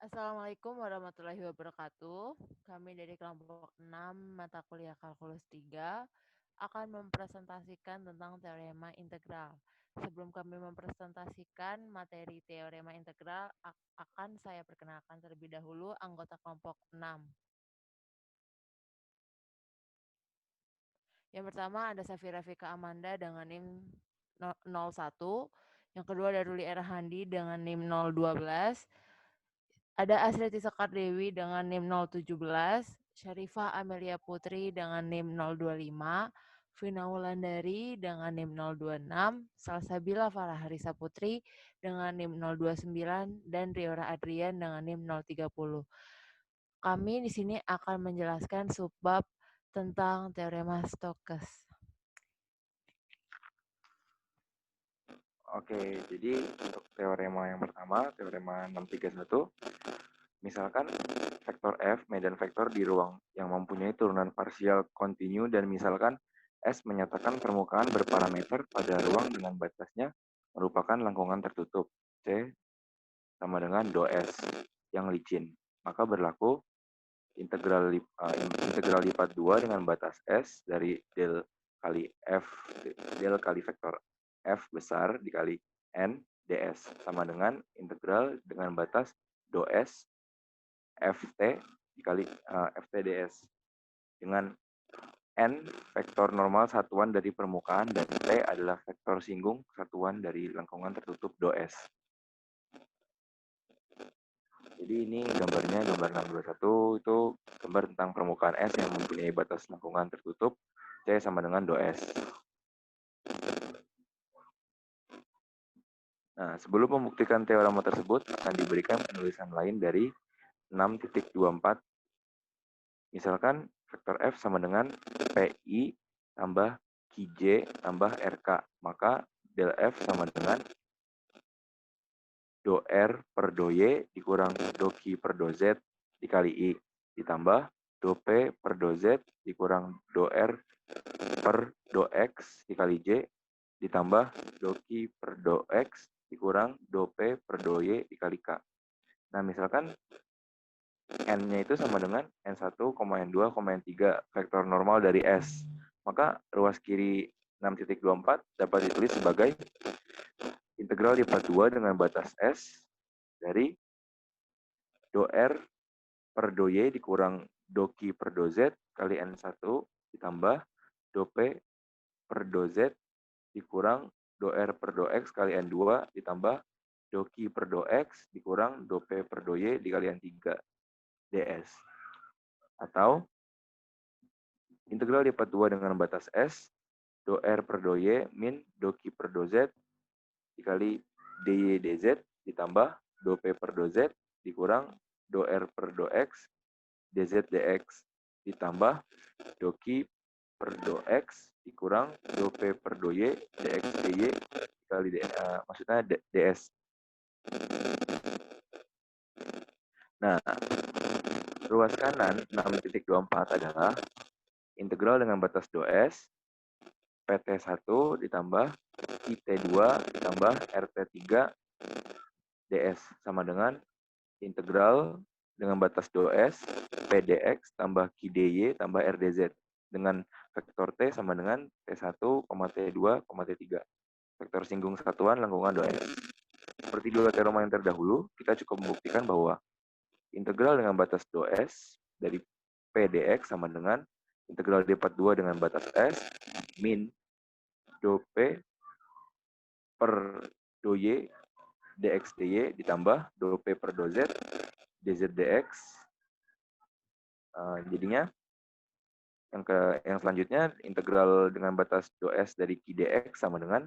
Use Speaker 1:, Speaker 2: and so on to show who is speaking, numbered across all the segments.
Speaker 1: Assalamualaikum warahmatullahi wabarakatuh. Kami dari kelompok 6 mata kuliah kalkulus 3 akan mempresentasikan tentang teorema integral. Sebelum kami mempresentasikan materi teorema integral, akan saya perkenalkan terlebih dahulu anggota kelompok 6. Yang pertama ada Safira Fika Amanda dengan NIM 01. Yang kedua ada Ruli Erhandi dengan NIM 012. Ada Asriti Sekar Dewi dengan NIM 017, Syarifah Amelia Putri dengan NIM 025, Vina Wulandari dengan NIM 026, Salsabila Farah Putri dengan NIM 029, dan Riora Adrian dengan NIM 030. Kami di sini akan menjelaskan subbab tentang teorema Stokes.
Speaker 2: Oke, jadi untuk teorema yang pertama, teorema 631, misalkan vektor F, medan vektor di ruang yang mempunyai turunan parsial kontinu dan misalkan S menyatakan permukaan berparameter pada ruang dengan batasnya merupakan lengkungan tertutup. C sama dengan do S yang licin. Maka berlaku integral lipat 2 dengan batas S dari del kali F, del kali vektor F besar dikali N ds sama dengan integral dengan batas do S Ft dikali Ft ds dengan N vektor normal satuan dari permukaan dan T adalah vektor singgung satuan dari lengkungan tertutup do S. Jadi ini gambarnya, gambar 621 itu gambar tentang permukaan S yang mempunyai batas lengkungan tertutup C sama dengan do S. Nah, sebelum membuktikan teorema tersebut akan diberikan penulisan lain dari 6.24. Misalkan vektor F sama dengan PI tambah QJ tambah RK. Maka del F sama dengan do R per do Y dikurang do Q per do Z dikali I. Ditambah do P per do Z dikurang do R per do X dikali J. Ditambah do Q per do X dikurang do P per do Y dikali K. Nah, misalkan N-nya itu sama dengan N1, N2, N3 vektor normal dari S. Maka ruas kiri 6.24 dapat ditulis sebagai integral lipat 2 dengan batas S dari do R per do Y dikurang do Q per do Z kali N1 ditambah do P per do Z dikurang do R per do X kali N2 ditambah do Q per do X dikurang do P per do Y dikali N3 ds. Atau integral lipat 2 dengan batas S do R per do Y min do Q per do Z dikali dy dz ditambah do P per do Z dikurang do R per do X dz dx ditambah do Q per do X dikurang do P per do Y dx dy dikali maksudnya ds. Nah, ruas kanan 6.24 adalah integral dengan batas do S PT1 ditambah IT2 ditambah RT3 ds sama dengan integral dengan batas do S PDX tambah QDY tambah RDZ dengan vektor T sama dengan T1, T2, T3. Vektor singgung satuan lengkungan do S. Seperti dua teorema yang terdahulu, kita cukup membuktikan bahwa integral dengan batas do S dari PDX sama dengan integral D42 dengan batas S min do P per do Y dx dy ditambah do P per do Z dz dx. Jadinya yang selanjutnya integral dengan batas do S dari Q dx sama dengan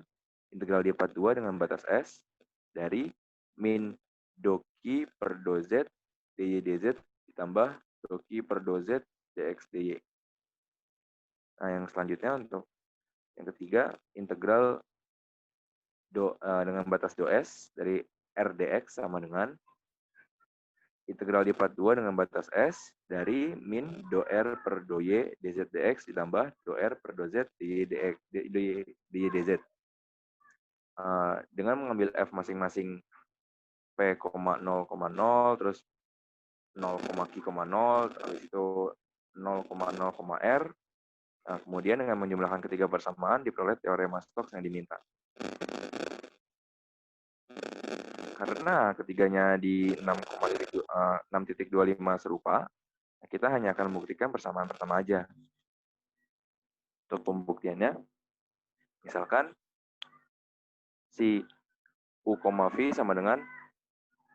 Speaker 2: integral D42 dengan batas S dari min do Q per do Z dy dz ditambah do Q per do Z dx dy. Nah, yang selanjutnya untuk yang ketiga integral dengan batas do S dari RDX sama dengan integral D42 dengan batas S dari min do R per do Y dz dx ditambah do R per do Z dy dz. Dengan mengambil F masing-masing P, 0,0, terus 0, Q, 0, habis itu 0,0, R. Nah, kemudian dengan menjumlahkan ketiga persamaan diperoleh teorema Stokes yang diminta. Karena ketiganya di 6,25 serupa, kita hanya akan membuktikan persamaan pertama aja. Untuk pembuktiannya, misalkan si U, V sama dengan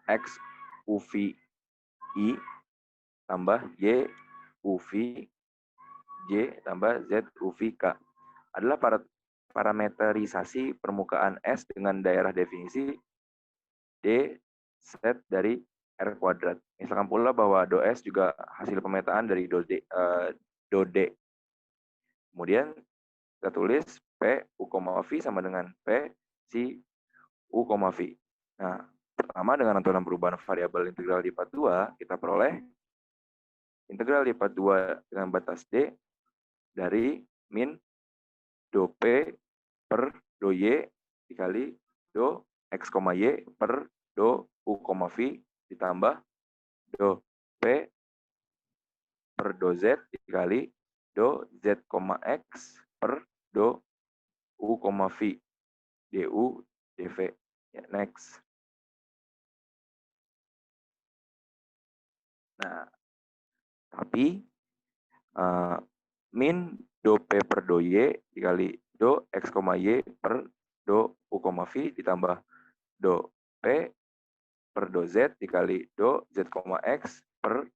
Speaker 2: X UV I tambah Y UV J tambah Z UV K adalah parameterisasi permukaan S dengan daerah definisi D set dari R kuadrat. Misalkan pula bahwa do S juga hasil pemetaan dari do D. Kemudian kita tulis P U, V sama dengan P si U, V. Nah, pertama dengan aturan perubahan variabel integral lipat 2, kita peroleh integral lipat 2 dengan batas D dari min do P per do Y dikali do X, Y per do U, V ditambah do P per do Z dikali do Z, X per do U, V du dv. Ya, next. Nah, tapi min do P per do Y dikali do X, Y per do U, V ditambah do P per do Z dikali do Z, X per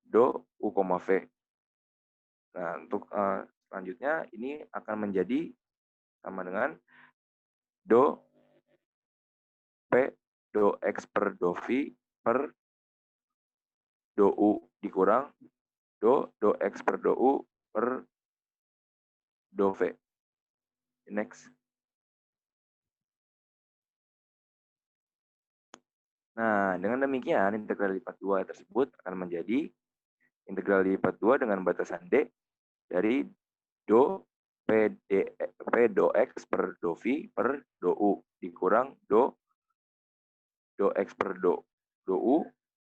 Speaker 2: do U, V. Nah, untuk selanjutnya ini akan menjadi sama dengan do P do X per do V per do U dikurang do X per do U per do V. Next. Nah, dengan demikian integral lipat 2 tersebut akan menjadi integral lipat 2 dengan batasan D dari do P do X per do V per do U dikurang do X per do U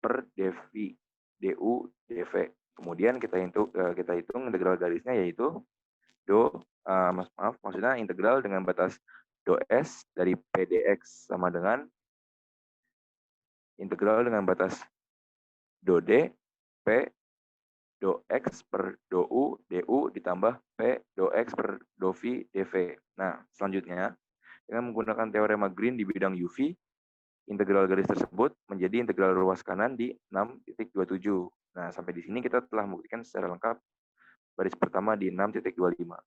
Speaker 2: per dV du dV. Kemudian kita hitung integral garisnya yaitu maksudnya integral dengan batas do S dari P dx sama dengan integral dengan batas do D P do X per do U du ditambah P do X per do V dV. Nah, selanjutnya dengan menggunakan teorema Green di bidang UV, integral garis tersebut menjadi integral ruas kanan di 6.27. Nah, sampai di sini kita telah membuktikan secara lengkap baris pertama di 6.25.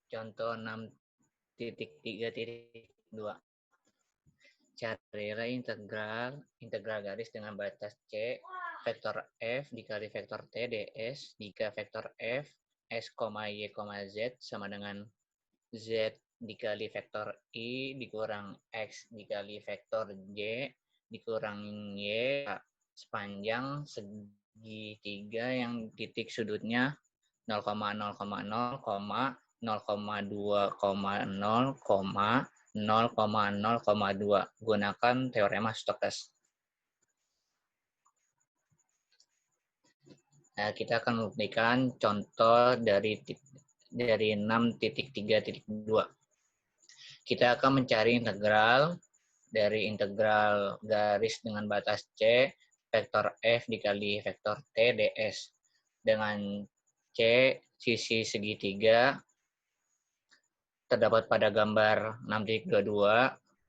Speaker 3: Contoh 6.3.2. Carilah integral garis dengan batas C vektor F dikali vektor T ds jika vektor F S, Y, Z sama dengan Z dikali vektor I dikurang X dikali vektor Y dikurang Y sepanjang segitiga yang titik sudutnya 0,0,0, 0,2. Gunakan teorema Stokes. Nah, kita akan memberikan contoh dari 6.3.2. Kita akan mencari integral dari integral garis dengan batas C vektor F dikali vektor T ds. Dengan C sisi segitiga terdapat pada gambar 6.22.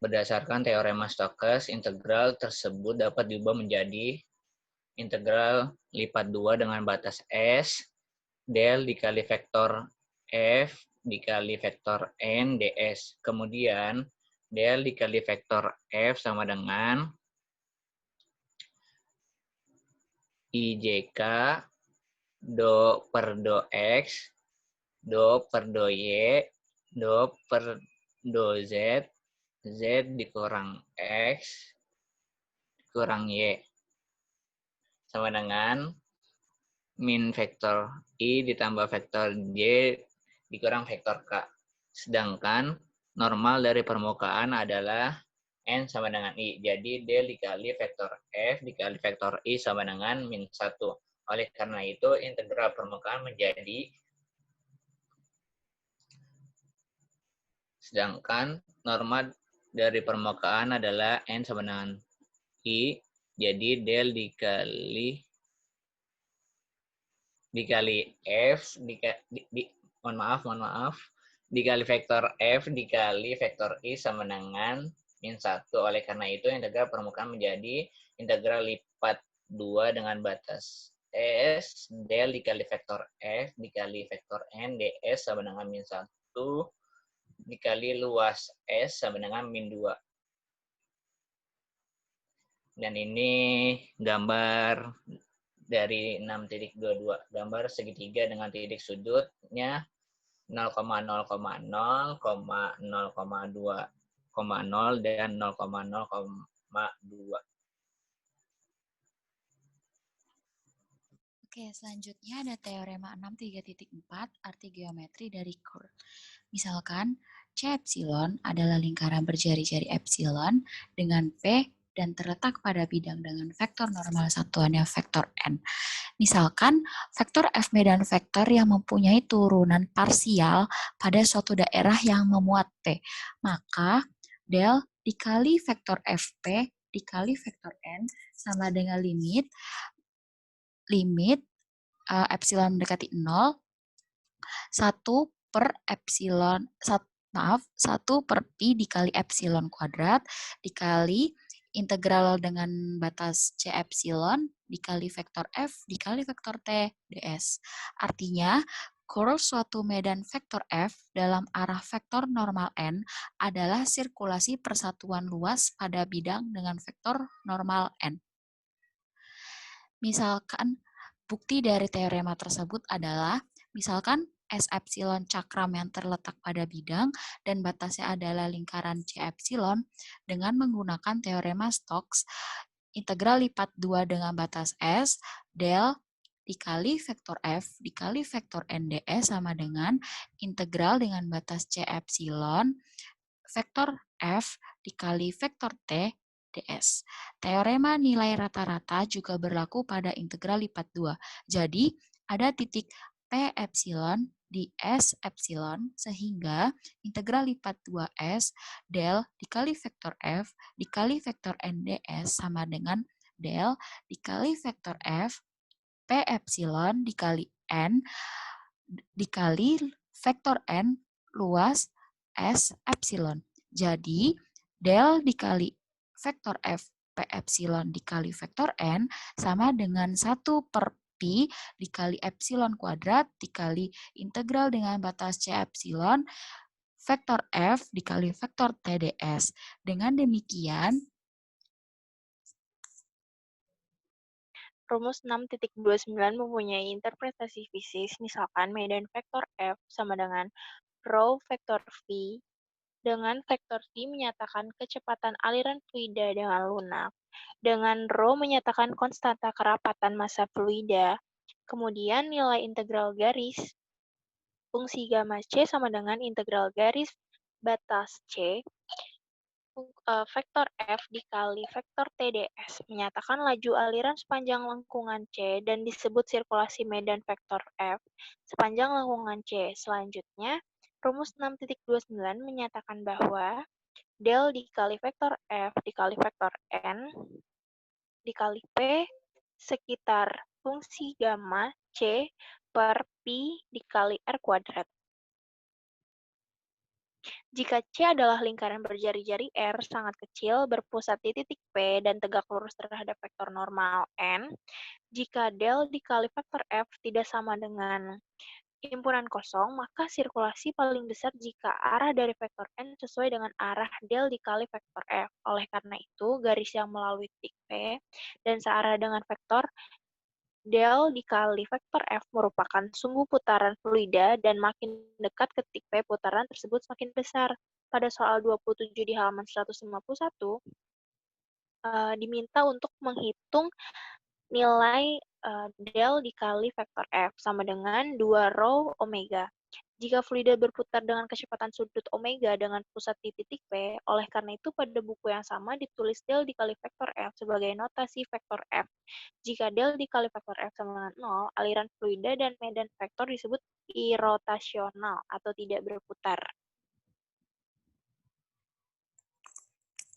Speaker 3: Berdasarkan teorema Stokes, integral tersebut dapat diubah menjadi integral lipat 2 dengan batas S del dikali vektor F dikali vektor N ds. Kemudian del dikali vektor F sama dengan IJK do per do X do per do Y do per do Z Z dikurang X kurang Y sama dengan min vektor I ditambah vektor J dikurang vektor K. Sedangkan normal dari permukaan adalah N sama dengan I. Jadi del dikali vektor F dikali vektor I sama dengan min 1. Oleh karena itu, integral permukaan menjadi, sedangkan norma dari permukaan adalah N sama dengan I. Jadi del dikali F, mohon maaf, dikali vektor F dikali vektor I sama dengan min 1. Oleh karena itu, integral permukaan menjadi integral lipat 2 dengan batas S, del dikali vektor F dikali vektor N, ds sama dengan min 1, dikali luas S sama dengan min 2. Dan ini gambar dari 6.22. Gambar segitiga dengan titik sudutnya 0,0,0,0,2,0 dan 0,0,2.
Speaker 4: Oke, selanjutnya ada teorema 6.3.4, arti geometri dari curve. Misalkan, C epsilon adalah lingkaran berjari-jari epsilon dengan P dan terletak pada bidang dengan vektor normal satuannya vektor N. Misalkan, vektor F dan vektor yang mempunyai turunan parsial pada suatu daerah yang memuat P. Maka, del dikali vektor Fp dikali vektor N sama dengan limit epsilon mendekati 0, 1 per epsilon, 1 per pi dikali epsilon kuadrat, dikali integral dengan batas C epsilon, dikali vektor F, dikali vektor T, ds. Artinya, curve suatu medan vektor F dalam arah vektor normal N adalah sirkulasi persatuan luas pada bidang dengan vektor normal N. Misalkan, bukti dari teorema tersebut adalah, misalkan S epsilon cakram yang terletak pada bidang dan batasnya adalah lingkaran C epsilon, dengan menggunakan teorema Stokes, integral lipat 2 dengan batas S, del dikali vektor F dikali vektor NDS sama dengan integral dengan batas C epsilon, vektor F dikali vektor T, ds. Teorema nilai rata-rata juga berlaku pada integral lipat 2. Jadi, ada titik P epsilon di S epsilon, sehingga integral lipat 2S del dikali vektor F dikali vektor NDS sama dengan del dikali vektor F P epsilon dikali N dikali vektor N luas S epsilon. Jadi, del dikali vektor F P epsilon dikali vektor N sama dengan 1 per pi dikali epsilon kuadrat dikali integral dengan batas C epsilon vektor F dikali vektor T ds. Dengan demikian,
Speaker 5: rumus 6.29 mempunyai interpretasi fisis, misalkan medan vektor F sama dengan rho vektor V, dengan vektor V menyatakan kecepatan aliran fluida dengan lunak, dengan rho menyatakan konstanta kerapatan massa fluida, kemudian nilai integral garis fungsi gamma C sama dengan integral garis batas C vektor F dikali vektor TDS menyatakan laju aliran sepanjang lengkungan C dan disebut sirkulasi medan vektor F sepanjang lengkungan C. Selanjutnya, rumus 6.29 menyatakan bahwa del dikali vektor F dikali vektor N dikali P sekitar fungsi gamma C per pi dikali R kuadrat. Jika C adalah lingkaran berjari-jari R sangat kecil berpusat di titik P dan tegak lurus terhadap vektor normal N, jika del dikali vektor F tidak sama dengan himpunan kosong, maka sirkulasi paling besar jika arah dari vektor N sesuai dengan arah del dikali vektor F. Oleh karena itu, garis yang melalui titik P dan searah dengan vektor del dikali vektor F merupakan sumbu putaran fluida dan makin dekat ke titik P putaran tersebut semakin besar. Pada soal 27 di halaman 151, diminta untuk menghitung nilai del dikali vektor F sama dengan 2 rho omega. Jika fluida berputar dengan kecepatan sudut omega dengan pusat di titik P, oleh karena itu pada buku yang sama ditulis del dikali vektor F sebagai notasi vektor F. Jika del dikali vektor F sama dengan 0, aliran fluida dan medan vektor disebut irotasional atau tidak berputar.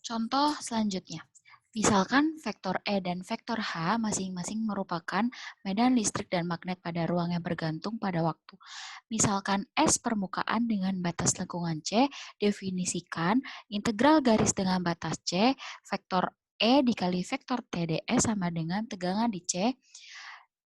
Speaker 4: Contoh selanjutnya. Misalkan vektor E dan vektor H masing-masing merupakan medan listrik dan magnet pada ruang yang bergantung pada waktu. Misalkan S permukaan dengan batas lengkungan C, definisikan integral garis dengan batas C, vektor E dikali vektor TDS sama dengan tegangan di C,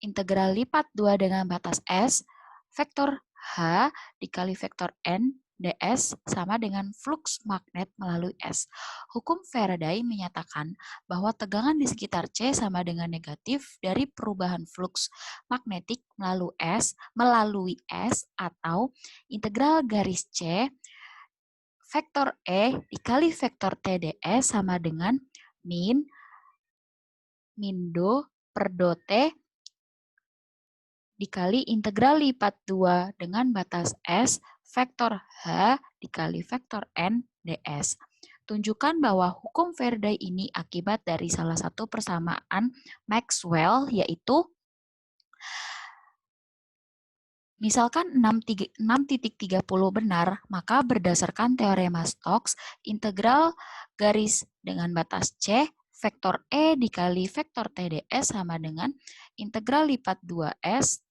Speaker 4: integral lipat 2 dengan batas S, vektor H dikali vektor N ds sama dengan flux magnet melalui S. Hukum Faraday menyatakan bahwa tegangan di sekitar C sama dengan negatif dari perubahan flux magnetik melalui S atau integral garis C vektor E dikali vektor TDS sama dengan min do per do T dikali integral lipat 2 dengan batas S vektor H dikali vektor N ds. Tunjukkan bahwa hukum Faraday ini akibat dari salah satu persamaan Maxwell, yaitu misalkan 6.30 benar, maka berdasarkan teorema Stokes, integral garis dengan batas C vektor E dikali vektor TDS sama dengan integral lipat 2S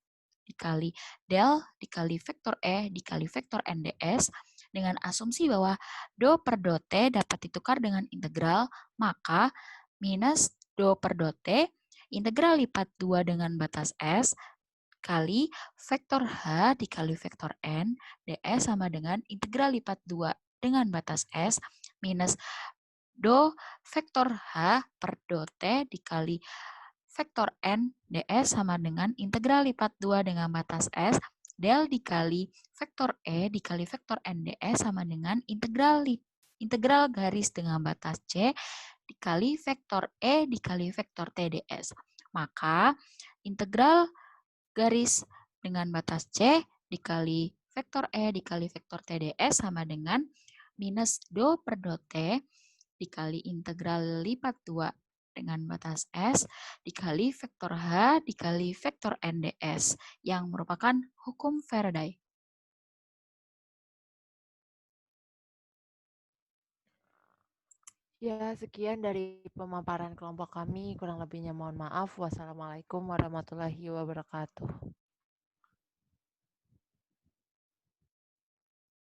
Speaker 4: dikali del dikali vektor E dikali vektor NDS dengan asumsi bahwa do per do T dapat ditukar dengan integral, maka minus do per do T integral lipat 2 dengan batas S kali vektor H dikali vektor N ds sama dengan integral lipat 2 dengan batas S minus do vektor H per do T dikali vektor N ds sama dengan integral lipat 2 dengan batas S del dikali vektor E dikali vektor N ds sama dengan integral garis dengan batas C dikali vektor E dikali vektor T ds. Maka integral garis dengan batas C dikali vektor E dikali vektor T ds sama dengan minus do per do T dikali integral lipat 2 dengan batas S dikali vektor H dikali vektor N ds yang merupakan hukum Faraday.
Speaker 1: Ya, sekian dari pemaparan kelompok kami. Kurang lebihnya mohon maaf. Wassalamualaikum warahmatullahi wabarakatuh.